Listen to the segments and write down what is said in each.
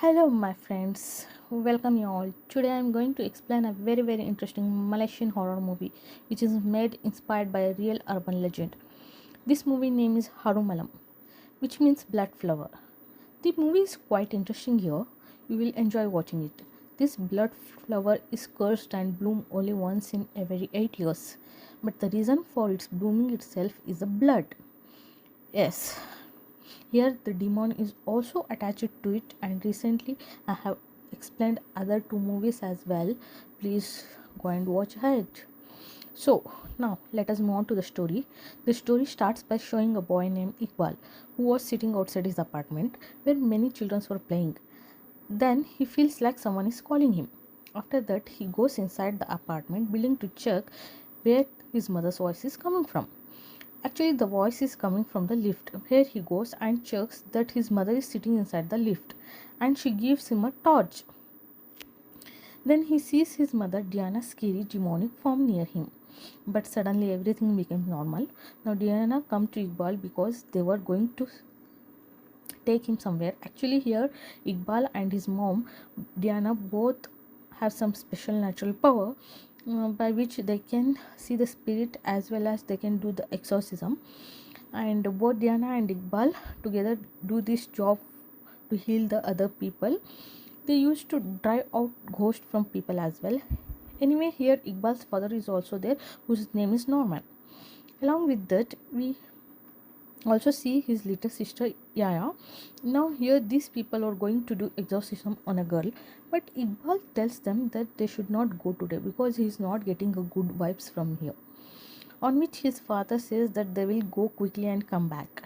Hello, my friends. Welcome you all. Today I am going to explain a very interesting Malaysian horror movie which is made inspired by a real urban legend. This movie name is Harum Malam, which means blood flower. The movie is quite interesting here. You will enjoy watching it. This blood flower is cursed and bloom only once in every 8 years. But the reason for its blooming itself is the blood. Yes, here the demon is also attached to it, and recently I have explained other two movies as well. Please go and watch it. So now let us move on to the story. The story starts by showing a boy named Iqbal who was sitting outside his apartment where many children were playing. Then he feels like someone is calling him. After that, he goes inside the apartment building to check where his mother's voice is coming from. Actually, the voice is coming from the lift, where he goes and checks that his mother is sitting inside the lift and she gives him a torch. Then he sees his mother Diana's scary demonic form near him. But suddenly everything becomes normal. Now Diana come to Iqbal because they were going to take him somewhere. Actually, here Iqbal and his mom Diana both have some special natural power by which they can see the spirit as well as they can do the exorcism, and both Diana and Iqbal together do this job to heal the other people. They used to drive out ghosts from people as well. Anyway, here Iqbal's father is also there, whose name is Norman. Along with that, we also see his little sister Yaya. Now here these people are going to do exorcism on a girl, but Iqbal tells them that they should not go today because he is not getting a good vibes from here. On which his father says that they will go quickly and come back,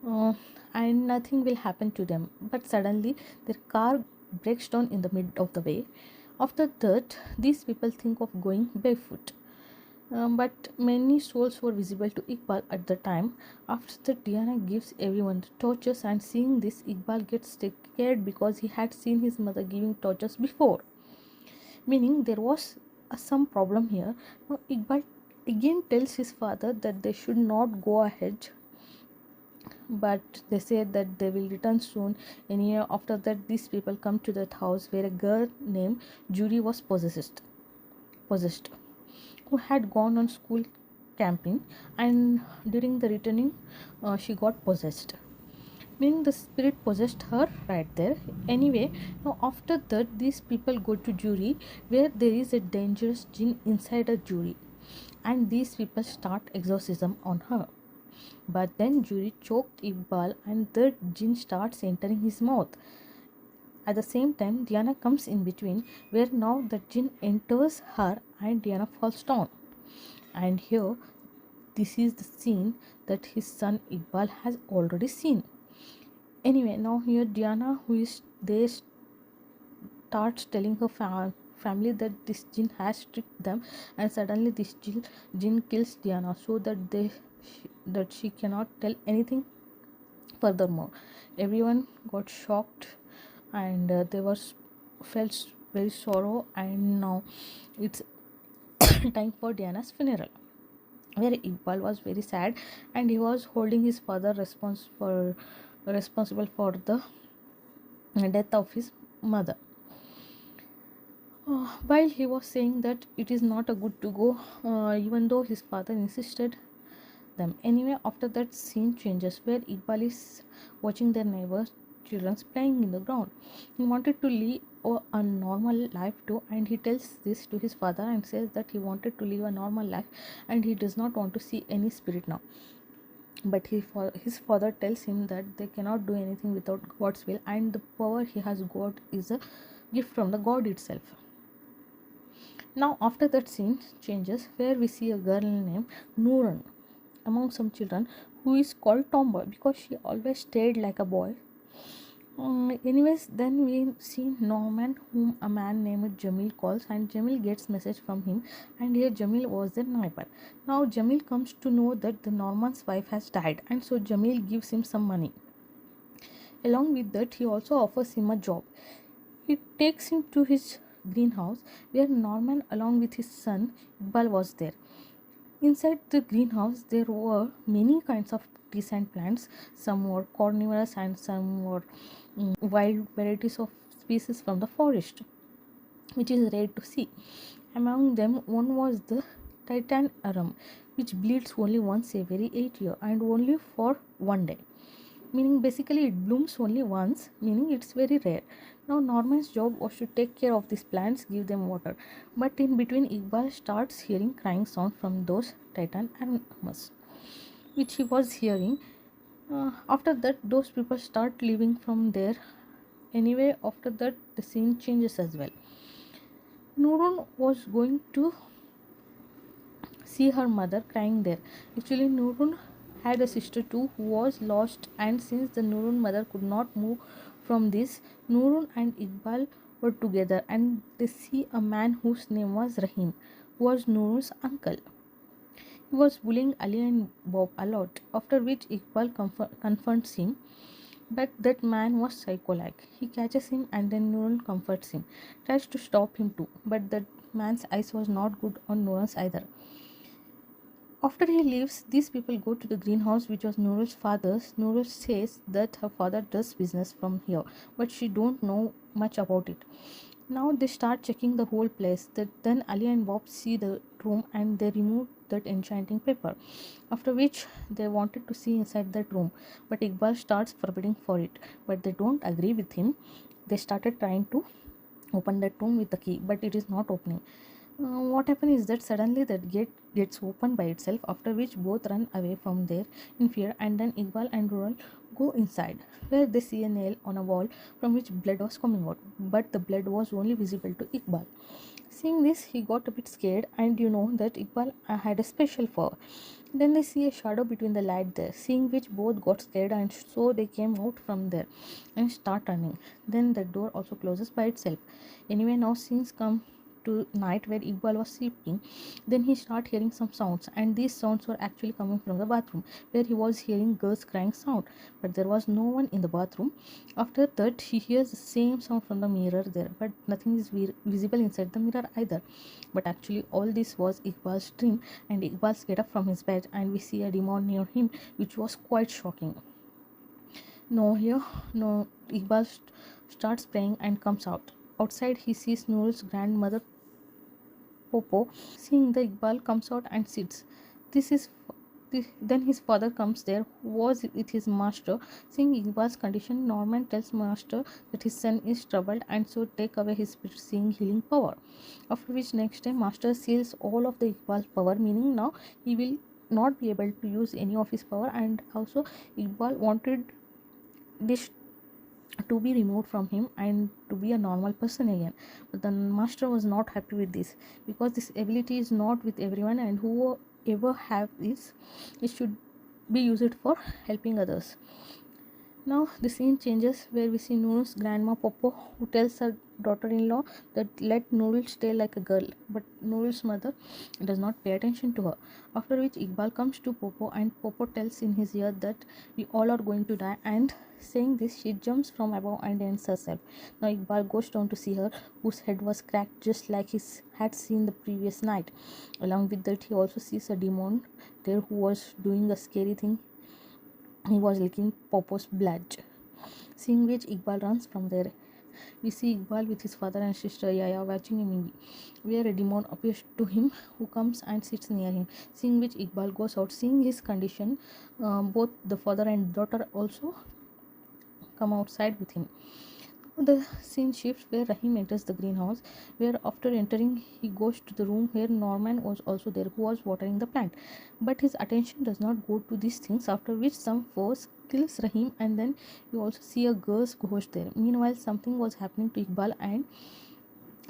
uh, and nothing will happen to them. But suddenly their car breaks down in the mid of the way. After that, these people think of going barefoot. But many souls were visible to Iqbal at the time. After that, Diana gives everyone the torches, and seeing this, Iqbal gets scared because he had seen his mother giving torches before, meaning there was some problem here. Now, Iqbal again tells his father that they should not go ahead, but they said that they will return soon. Anyway, after that, these people come to that house where a girl named Judy was possessed, who had gone on school camping, and during the returning, she got possessed, meaning the spirit possessed her right there. Anyway, now after that, these people go to jury where there is a dangerous jinn inside a jury, and these people start exorcism on her. But then jury choked Iqbal and the jinn starts entering his mouth. At the same time, Diana comes in between, where now the jinn enters her and Diana falls down. And here, this is the scene that his son Iqbal has already seen. Anyway, now here Diana, who is there, starts telling her family that this jinn has tricked them, and suddenly this jinn kills Diana so that she cannot tell anything furthermore. Everyone got shocked, and they were felt very sorrow, and now it's time for Diana's funeral, where Iqbal was very sad and he was holding his father responsible for the death of his mother. While he was saying that it is not a good to go, even though his father insisted them. Anyway, after that scene changes where Iqbal is watching their neighbors' children playing in the ground. He wanted to live a normal life too, and he tells this to his father and says that he wanted to live a normal life and he does not want to see any spirit now. But his father tells him that they cannot do anything without God's will, and the power he has got is a gift from the God itself. Now, after that scene changes where we see a girl named Nooran among some children who is called tomboy because she always stayed like a boy. Anyways, then we see Norman, whom a man named Jamil calls, and Jamil gets message from him, and here Jamil was their neighbor. Now Jamil comes to know that the Norman's wife has died, and so Jamil gives him some money. Along with that, he also offers him a job. He takes him to his greenhouse where Norman along with his son Iqbal was there. Inside the greenhouse, there were many kinds of trees and plants. Some were carnivorous and some were wild varieties of species from the forest, which is rare to see. Among them, one was the Titan arum, which bleeds only once every 8 years and only for one day. Meaning, basically, it blooms only once, meaning it's very rare. Now, Norman's job was to take care of these plants, give them water. But in between, Iqbal starts hearing crying sound from those Titan animals, which he was hearing. After that, those people start leaving from there. Anyway, after that, the scene changes as well. Nurun was going to see her mother crying there. Actually, Nurun had a sister too who was lost, and since the Nurun mother could not move from this, Nurun and Iqbal were together and they see a man whose name was Rahim, who was Nurun's uncle. He was bullying Ali and Bob a lot, after which Iqbal confronts him. But that man was psycho-like. He catches him and then Nurun comforts him, tries to stop him too, but that man's eyes was not good on Nurun's either. After he leaves, these people go to the greenhouse which was Nurul's father's. Nurul says that her father does business from here, but she don't know much about it. Now they start checking the whole place. Then Ali and Bob see the room and they remove that enchanting paper. After which they wanted to see inside that room, but Iqbal starts forbidding for it. But they don't agree with him. They started trying to open that room with the key, but it is not opening. What happened is that suddenly that gate gets opened by itself, after which both run away from there in fear, and then Iqbal and Rural go inside, where they see a nail on a wall from which blood was coming out, but the blood was only visible to Iqbal. Seeing this, he got a bit scared, and you know that Iqbal had a special fur. Then they see a shadow between the light there, seeing which both got scared, and so they came out from there and start running. Then the door also closes by itself. Anyway, now scenes come to night where Iqbal was sleeping. Then he started hearing some sounds, and these sounds were actually coming from the bathroom where he was hearing girls crying sound, but there was no one in the bathroom. After that, he hears the same sound from the mirror there, but nothing is visible inside the mirror either. But actually, all this was Iqbal's dream, and Iqbal get up from his bed, and we see a demon near him, which was quite shocking. No, Iqbal starts praying and comes out. Outside, he sees Nurul's grandmother Popo. Seeing the Iqbal comes out and sits. This is then his father comes there, who was with his master. Seeing Iqbal's condition, Norman tells master that his son is troubled and so take away his seeing healing power. After which next time master seals all of the Iqbal's power, meaning now he will not be able to use any of his power, and also Iqbal wanted this to be removed from him and to be a normal person again, but the master was not happy with this, because this ability is not with everyone, and whoever have this, it should be used for helping others. Now the scene changes where we see Noor's grandma Popo, who tells her daughter-in-law that let Noor stay like a girl, but Noor's mother does not pay attention to her. After which Iqbal comes to Popo, and Popo tells in his ear that we all are going to die, and saying this she jumps from above and ends herself. Now Iqbal goes down to see her, whose head was cracked just like he had seen the previous night. Along with that, he also sees a demon there who was doing a scary thing. He was licking Popo's blood. Seeing which Iqbal runs from there. We see Iqbal with his father and sister Yaya watching a movie, where a demon appears to him, who comes and sits near him. Seeing which Iqbal goes out. Seeing his condition, both the father and daughter also come outside with him. The scene shifts where Rahim enters the greenhouse, where after entering he goes to the room where Norman was also there, who was watering the plant. But his attention does not go to these things, after which some force kills Rahim, and then you also see a girl's ghost there. Meanwhile, something was happening to Iqbal, and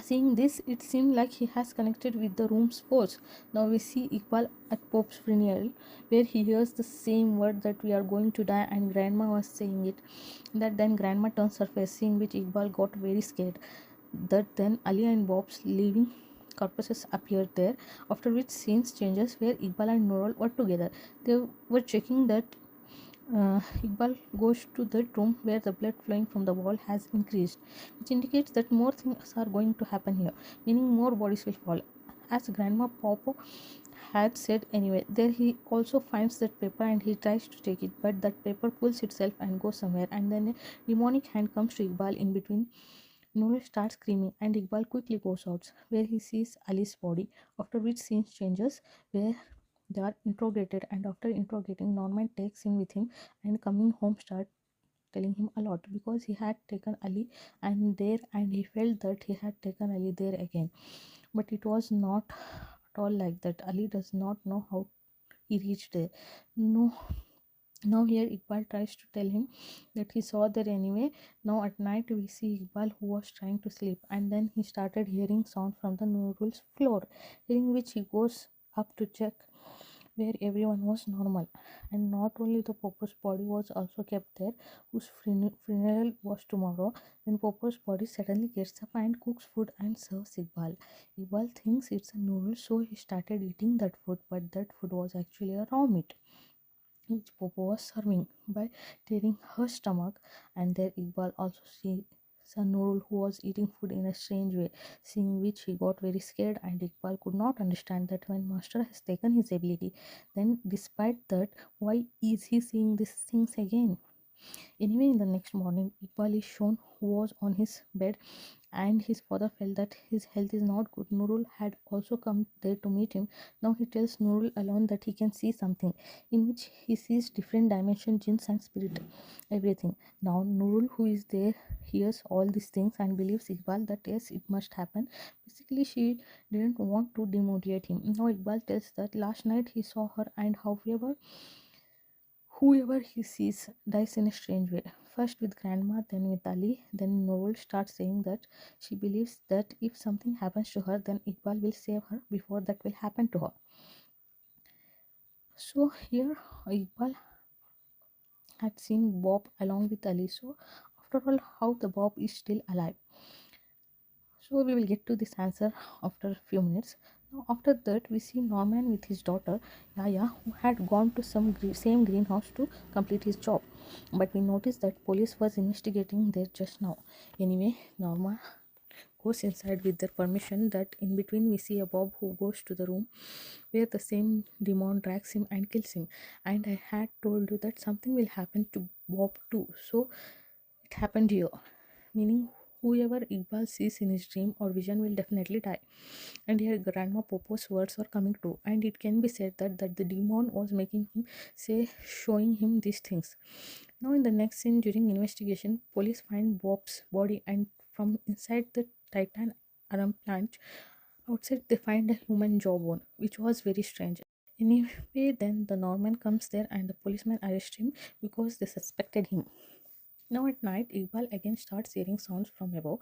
seeing this, it seemed like he has connected with the room's force. Now we see Iqbal at Pope's funeral, where he hears the same word that we are going to die, and grandma was saying it. That then grandma turns her face, seeing which Iqbal got very scared. That then Ali and Bob's living corpses appeared there, after which scenes changes where Iqbal and Nurul were together. They were checking that Iqbal goes to that room where the blood flowing from the wall has increased, which indicates that more things are going to happen here, meaning more bodies will fall. as Grandma Popo had said anyway. There he also finds that paper and he tries to take it, but that paper pulls itself and goes somewhere, and then a demonic hand comes to Iqbal in between. Noor starts screaming and Iqbal quickly goes out, where he sees Ali's body, after which scene changes, where they are interrogated, and after interrogating, Norman takes him with him and coming home start telling him a lot because he had taken Ali and he felt that he had taken Ali there again. But it was not at all like that. Ali does not know how he reached there. No, now here Iqbal tries to tell him that he saw there anyway. Now at night we see Iqbal who was trying to sleep, and then he started hearing sound from the Nurul's floor, hearing which he goes up to check where everyone was normal. And not only the Popo's body was also kept there, whose funeral was tomorrow. Then Popo's body suddenly gets up and cooks food and serves Iqbal. Iqbal thinks it's a Nurul, so he started eating that food, but that food was actually a raw meat which Popo was serving by tearing her stomach. And there Iqbal also sees a Nurul who was eating food in a strange way, seeing which he got very scared, and Iqbal could not understand that when Master has taken his ability, then despite that, why is he seeing these things again? Anyway, in the next morning, Iqbal is shown who was on his bed, and his father felt that his health is not good. Nurul had also come there to meet him. Now he tells Nurul alone that he can see something, in which he sees different dimension, jinns and spirit, everything. Now Nurul, who is there, hears all these things and believes Iqbal that yes, it must happen. Basically, she didn't want to demotivate him. Now Iqbal tells that last night he saw her, and however whoever he sees dies in a strange way. First with Grandma, then with Ali. Then Noel starts saying that she believes that if something happens to her, then Iqbal will save her before that will happen to her. So here Iqbal had seen Bob along with Ali. So after all, how the Bob is still alive? So we will get to this answer after a few minutes. Now after that we see Norman with his daughter Yaya, who had gone to some same greenhouse to complete his job. But we noticed that police was investigating there just now. Anyway, Norma goes inside with their permission. That in between we see a Bob who goes to the room where the same demon drags him and kills him. And I had told you that something will happen to Bob too. So it happened here, meaning whoever Iqbal sees in his dream or vision will definitely die. And here Grandma Popo's words are coming true, and it can be said that the demon was making him say, showing him these things. Now in the next scene, during investigation, police find Bob's body, and from inside the Titan arum plant outside they find a human jawbone, which was very strange. Anyway, then the Norman comes there and the policemen arrest him because they suspected him. Now at night, Iqbal again starts hearing sounds from above.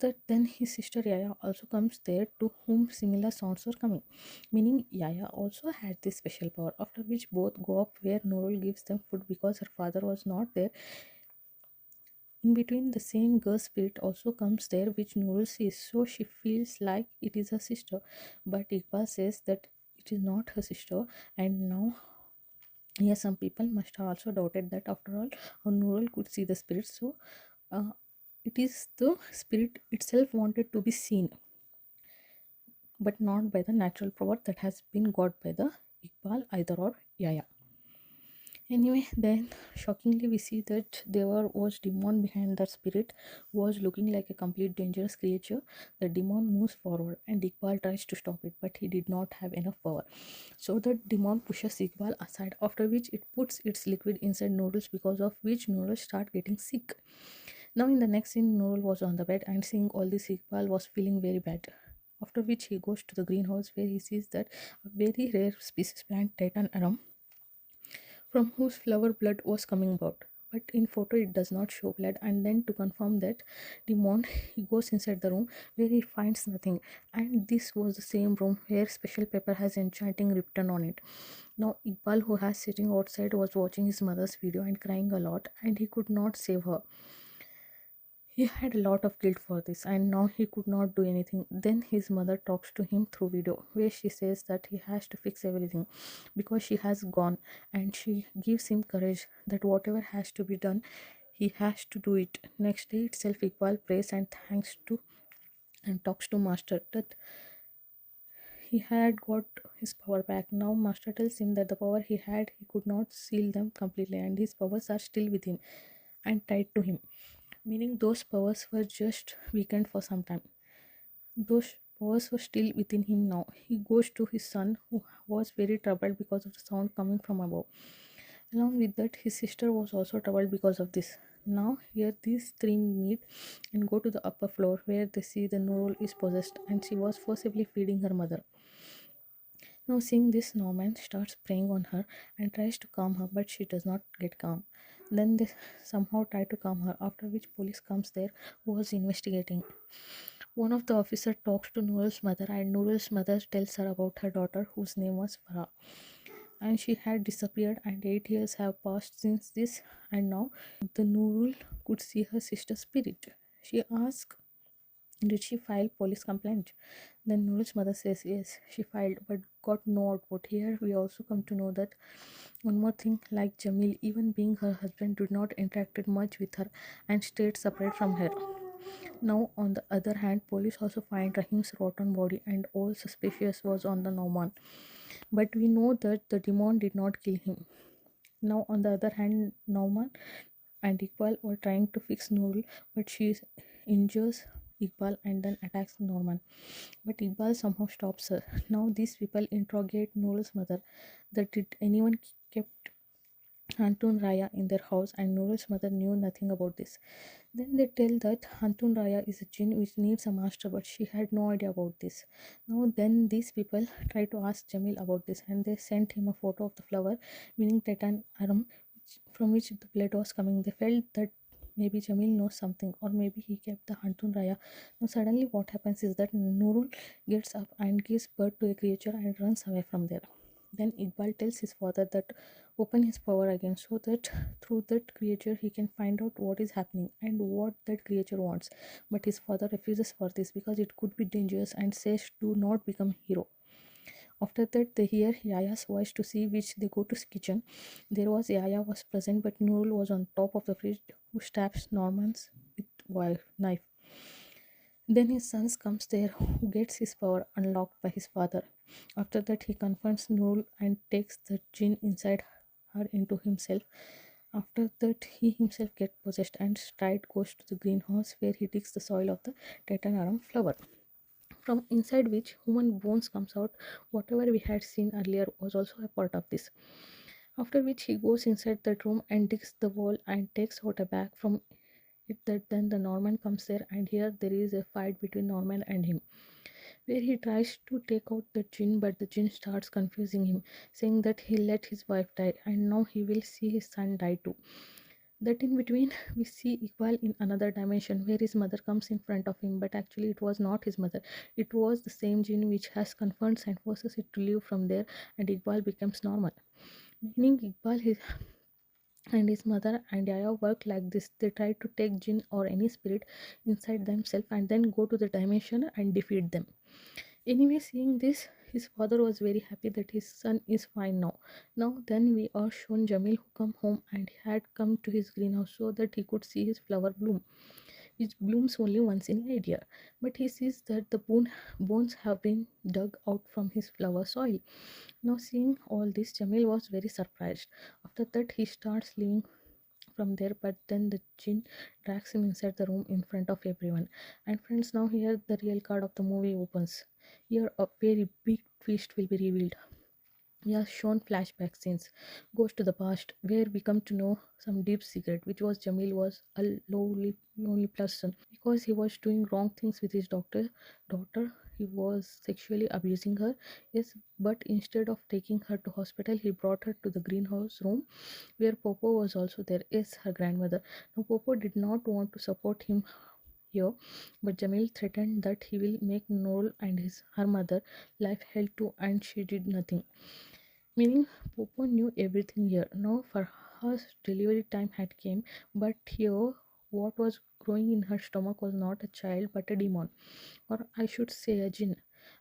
That then his sister Yaya also comes there, to whom similar sounds are coming. Meaning Yaya also had this special power. After which both go up where Nurul gives them food because her father was not there. In between, the same girl spirit also comes there, which Nurul sees. So she feels like it is her sister, but Iqbal says that it is not her sister. And now yes, some people must have also doubted that after all, Nurul could see the spirit. So uh, it is the spirit itself wanted to be seen, but not by the natural power that has been got by the Iqbal either or Yaya. Anyway, then shockingly we see that there was demon behind that spirit, was looking like a complete dangerous creature. The demon moves forward and Iqbal tries to stop it, but he did not have enough power. So the demon pushes Iqbal aside, after which it puts its liquid inside noodles, because of which noodles start getting sick. Now in the next scene, Nurul was on the bed and seeing all this, Iqbal was feeling very bad. After which he goes to the greenhouse where he sees that a very rare species plant, Titan arum, from whose flower blood was coming out. But in photo it does not show blood. And then to confirm that demon, he goes inside the room where he finds nothing. And this was the same room where special paper has enchanting written on it. Now Iqbal, who has sitting outside, was watching his mother's video and crying a lot, and he could not save her. He had a lot of guilt for this, and now he could not do anything. Then his mother talks to him through video, where she says that he has to fix everything because she has gone, and she gives him courage that whatever has to be done, he has to do it. Next day itself, Iqbal prays and thanks to and talks to Master that he had got his power back. Now Master tells him that the power he had, he could not seal them completely, and his powers are still with him and tied to him. Meaning those powers were just weakened for some time. Those powers were still within him now. He goes to his son, who was very troubled because of the sound coming from above. Along with that, his sister was also troubled because of this. Now, here these three meet and go to the upper floor where they see the Nurul is possessed and she was forcibly feeding her mother. Now, seeing this, Norman starts preying on her and tries to calm her, but she does not get calm. Then they somehow try to calm her, after which police comes there who was investigating. One of the officers talks to Nurul's mother, and Nurul's mother tells her about her daughter, whose name was Farah, and she had disappeared, and 8 years have passed since this, and now the Nurul could see her sister's spirit. She asked, did she file police complaint? Then Nurul's mother says yes, she filed but got no output. Here we also come to know that one more thing, like Jamil, even being her husband, did not interacted much with her and stayed separate from her. Now, on the other hand, police also find Rahim's rotten body, and all suspicious was on the Norman. But we know that the demon did not kill him. Now, on the other hand, Norman and Iqbal were trying to fix Nurul, but she injures Iqbal and then attacks Norman. But Iqbal somehow stops her. Now, these people interrogate Nurul's mother that did anyone kept Hantu Raya in their house, and Nurul's mother knew nothing about this. Then they tell that Hantu Raya is a jinn which needs a master, but she had no idea about this. Now, then these people try to ask Jamil about this, and they sent him a photo of the flower, meaning Titan Arum, from which the blood was coming. They felt that maybe Jamil knows something, or maybe he kept the Hantun Raya. Now, suddenly, what happens is that Nurul gets up and gives birth to a creature and runs away from there. Then Iqbal tells his father that open his power again, so that through that creature he can find out what is happening and what that creature wants. But his father refuses for this because it could be dangerous and says do not become hero. After that, they hear Yaya's voice to see which they go to his kitchen. There was Yaya was present, but Nurul was on top of the fridge, who stabs Norman's with knife. Then his son comes there, who gets his power unlocked by his father. After that, he confronts Nurul and takes the jinn inside her into himself. After that, he himself gets possessed and straight goes to the greenhouse where he digs the soil of the Titanarum flower, from inside which human bones comes out. Whatever we had seen earlier was also a part of this. After which he goes inside that room and digs the wall and takes out a bag from it. That then the Norman comes there, and here there is a fight between Norman and him, where he tries to take out the jinn, but the jinn starts confusing him, saying that he let his wife die and now he will see his son die too. That in between, we see Iqbal in another dimension where his mother comes in front of him, but actually it was not his mother. It was the same jinn which has confronts and forces it to leave from there, and Iqbal becomes normal. Meaning and his mother and Yaya work like this. They try to take jinn or any spirit inside themselves and then go to the dimension and defeat them. Anyway, seeing this, his father was very happy that his son is fine now. Now, then we are shown Jamil who come home and had come to his greenhouse so that he could see his flower bloom, which blooms only once in a year. But he sees that the bones have been dug out from his flower soil. Now, seeing all this, Jamil was very surprised. After that, he starts leaving from there, but then the jinn drags him inside the room in front of everyone. And friends, now here the real card of the movie opens. Here a very big twist will be revealed. We are shown flashback scenes, goes to the past, where we come to know some deep secret, which was Jamil was a lonely person because he was doing wrong things with his daughter. He was sexually abusing her. Yes, but instead of taking her to hospital, he brought her to the greenhouse room where Popo was also there. Yes, her grandmother. Now Popo did not want to support him here, but Jamil threatened that he will make Noel and her mother life hell too, and she did nothing. Meaning Popo knew everything here. Now for her delivery time had came, but here what was growing in her stomach was not a child but a demon, or I should say a jinn.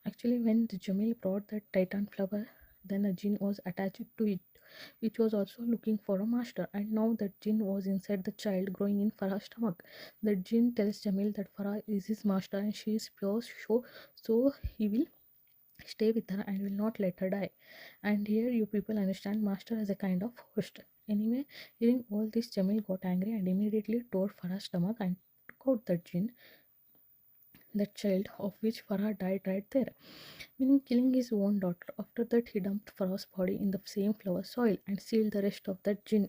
Actually, when the Jamil brought that Titan flower, then a jinn was attached to it, which was also looking for a master, and now that jinn was inside the child growing in Farah's stomach. The jinn tells Jamil that Farah is his master and she is pure, so he will stay with her and will not let her die. And here you people understand Master as a kind of host. Anyway, hearing all this, Jamil got angry and immediately tore Farah's stomach and took out the jinn, the child of which Farah died right there, meaning killing his own daughter. After that, he dumped Farah's body in the same flower soil and sealed the rest of that jinn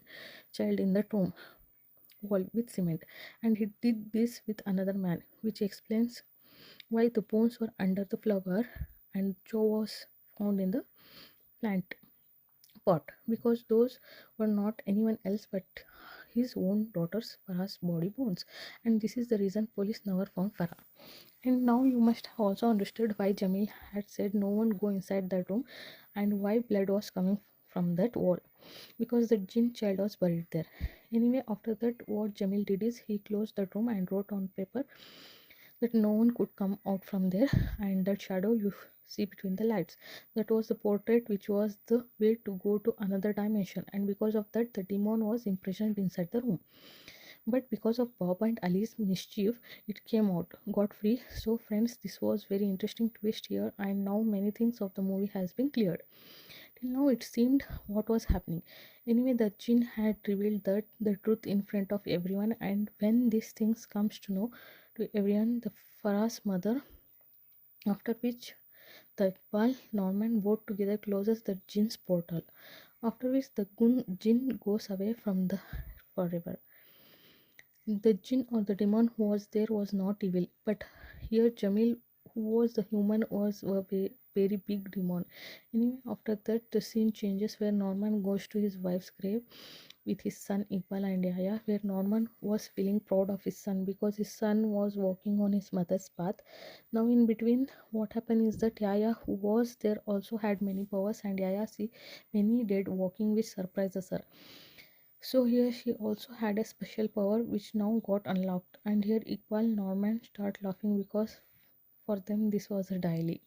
child in the tomb wall with cement. And he did this with another man, which explains why the bones were under the flower and Joe was found in the plant pot, because those were not anyone else but his own daughter's Farah's body bones. And this is the reason police never found Farah. And now you must have also understood why Jamil had said no one go inside that room and why blood was coming from that wall, because the jinn child was buried there. Anyway, after that, what Jamil did is he closed the room and wrote on paper that no one could come out from there, and that shadow you see between the lights, that was the portrait which was the way to go to another dimension. And because of that, the demon was imprisoned inside the room, but because of Bob and Ali's mischief, it came out, got free. So friends, this was very interesting twist here, and now many things of the movie has been cleared. Till now it seemed what was happening. Anyway, the jinn had revealed that the truth in front of everyone, and when these things comes to know to everyone, the Farah's mother, after which the Iqbal Norman both together closes the jinn's portal, after which the jinn goes away from the forever. The jinn or the demon who was there was not evil, but here Jamil, who was the human, was a very big demon. Anyway, after that, the scene changes where Norman goes to his wife's grave with his son Iqbal and Yaya, where Norman was feeling proud of his son because his son was walking on his mother's path. Now, in between, what happened is that Yaya, who was there, also had many powers, and Yaya see many dead walking, which surprises her. So here she also had a special power which now got unlocked, and here Iqbal Norman start laughing because for them this was a daily.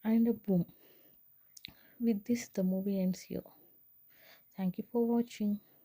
And boom, with this the movie ends here. Thank you for watching.